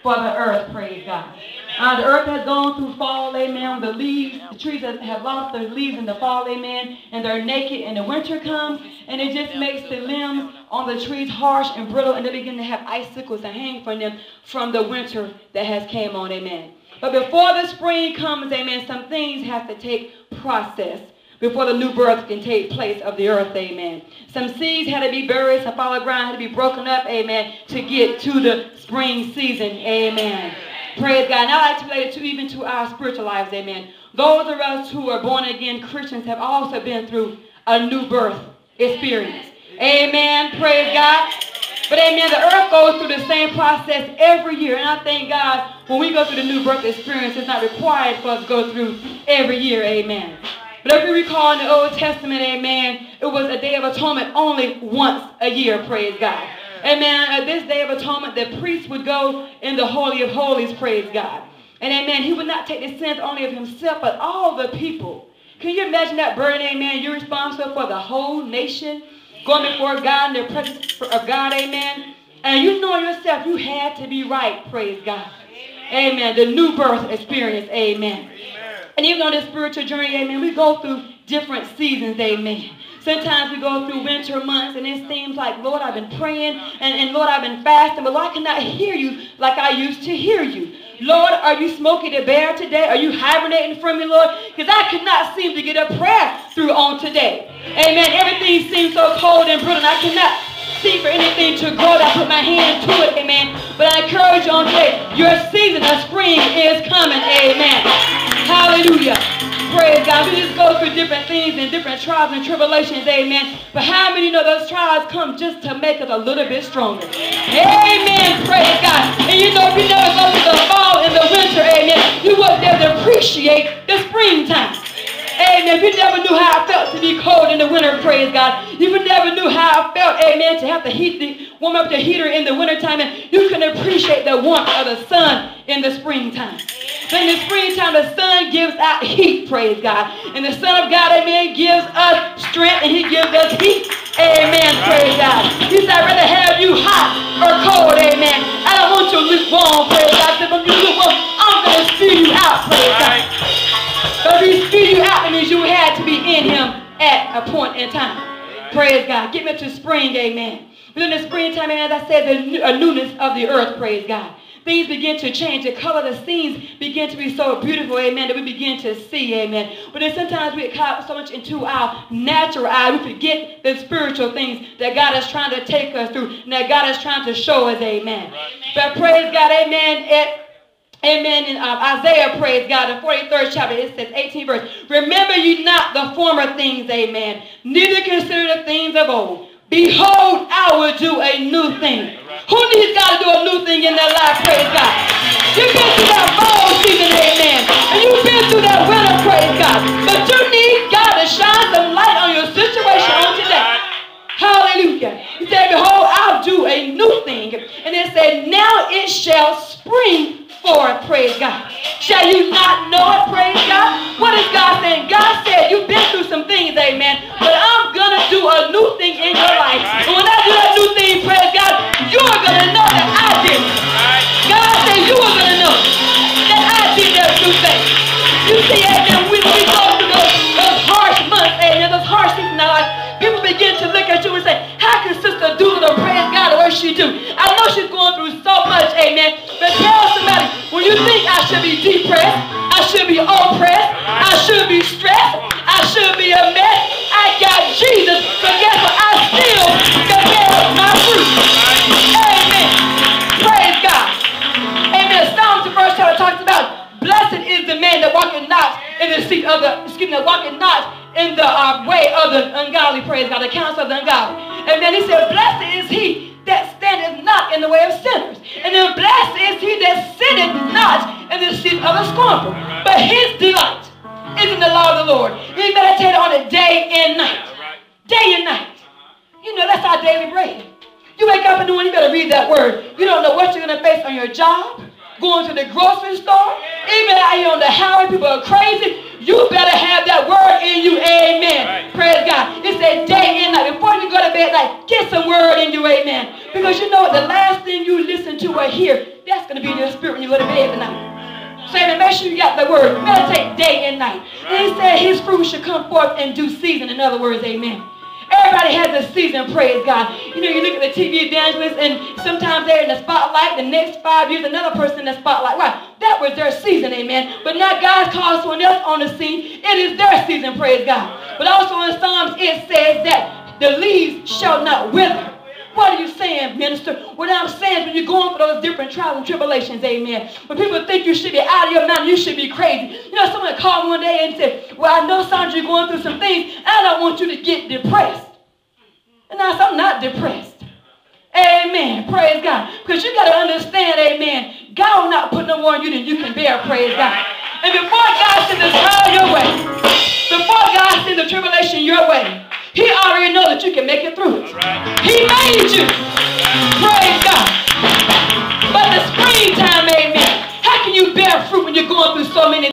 for the earth, praise God. The earth has gone through fall, amen. The leaves, the trees have lost their leaves in the fall, amen. And they're naked, and the winter comes, and it just makes the limbs on the trees harsh and brittle, and they begin to have icicles that hang from them from the winter that has came on, amen. But before the spring comes, amen, some things have to take process before the new birth can take place of the earth, amen. Some seeds had to be buried, some fallow ground had to be broken up, amen, to get to the spring season, amen. Praise God. And I like to relate it to even to our spiritual lives, amen. Those of us who are born again Christians have also been through a new birth experience. Amen. Praise God. But amen, the earth goes through the same process every year. And I thank God when we go through the new birth experience, it's not required for us to go through every year. Amen. But if you recall in the Old Testament, amen, it was a day of atonement only once a year, praise God. Amen. At this day of atonement, the priest would go in the Holy of Holies, praise God. And amen, he would not take the sins only of himself, but all the people. Can you imagine that burden, amen? You're responsible for the whole nation going before God in the presence of God, amen. And you know yourself, you had to be right, praise God. Amen. The new birth experience, amen. And even on this spiritual journey, amen, we go through different seasons, amen. Sometimes we go through winter months and it seems like, Lord, I've been praying and Lord, I've been fasting, but Lord, I cannot hear you like I used to hear you. Lord, are you Smokey the Bear today? Are you hibernating from me, Lord? Because I could not seem to get a prayer through on today. Amen. Everything seems so cold and brutal and I cannot see for anything to grow. I put my hand to it, amen. But I encourage you on today, your season of spring is coming, amen. Hallelujah. Praise God. We just go through different things and different trials and tribulations, amen. But how many know those trials come just to make us a little bit stronger? Amen. Praise God. And you know, if you never go through the fall and the winter, amen, you wouldn't be able to appreciate the springtime. Amen. If you never knew how it felt to be cold in the winter, praise God. If you never knew how it felt, amen, to have to warm up the heater in the wintertime, and you can appreciate the warmth of the sun in the springtime. In the springtime, the sun gives out heat, praise God. And the Son of God, amen, gives us strength and he gives us heat. Amen, praise God. He said, I'd rather have you hot or cold, amen. I don't want you lukewarm, praise God. Because when you lukewarm, I'm going to spew you out, praise God. But if he spew you out, it means you had to be in him at a point in time. Praise God. Get me to spring, amen. But in the springtime, as I said, a newness of the earth, praise God. Things begin to change. The color of the scenes begin to be so beautiful, amen, that we begin to see, amen. But then sometimes we get caught so much into our natural eye, we forget the spiritual things that God is trying to take us through and that God is trying to show us, amen. Right. But praise God, amen, amen, in Isaiah, praise God, the 43rd chapter, it says, 18th verse, remember ye not the former things, amen, neither consider the things of old. Behold, I will do a new thing. Who needs God to do a new thing in their life? Praise God. You've been through that fall season, amen. And you've been through that winter, praise God. But you need God to shine some light on your situation on today. Hallelujah. He said, behold, I'll do a new thing. And it said, now it shall spring forth, praise God. Shall you not know it, praise God? What is God saying? God said, you've been through some things, amen. But I'm going to do a new thing in your life. And when I do that new thing, praise God, you're going to know that I did it. God said you are going to know that I did that new thing. You see, amen, when we go through those harsh months, amen, those harsh things in our life, people begin to look at you and say, how can Sister Doolittle praise God the way she do? I know she's going through so much, amen. But tell somebody, when you think I should be depressed, I should be oppressed, I should be stressed, I should be a mess, I got Jesus, but guess what? I still can bear my fruit. Amen. Praise God. Amen. Psalms, the first chapter talks about, blessed is the man that walketh not in the seat of the, walketh not in the way of the ungodly, praise God, the counsel of the ungodly. And then he said, blessed is he that standeth not in the way of sinners. And then blessed is he that sitteth not in the seat of the scornful. But his delight is in the law of the Lord. He meditated on it day and night. Day and night. You know, that's our daily bread. You wake up in the morning, you better read that word. You don't know what you're going to face on your job, going to the grocery store, even out here on the highway, people are crazy. You better have that word in you, amen. Right. Praise God. It said day and night. Before you go to bed at night, get some word in you, amen. Because you know what? The last thing you listen to or hear That's going to be in your spirit when you go to bed tonight. So amen, make sure you got the word. Meditate day and night. And he said his fruit should come forth in due season. In other words, amen. Everybody has a season, praise God. You know, you look at the TV evangelists, and sometimes they're in the spotlight. The next 5 years, another person in the spotlight. Right? That was their season, amen. But now God calls someone else on the scene. It is their season, praise God. But also in Psalms, it says that the leaves shall not wither. What are you saying, minister? What I'm saying is when you're going through those different trials and tribulations, amen. When people think you should be out of your mind, you should be crazy. You know, someone called me one day and said, well, I know, Sandra, you're going through some things. I don't want you to get depressed. And I said, I'm not depressed. Amen. Praise God. Because you got to understand, amen, God will not put no more on you than you can bear, praise God. And before God sends the trial your way, before God sends the tribulation your way, he already knows that you can make it through it. He made you. Praise God. But the springtime, amen. How can you bear fruit when you're going through so many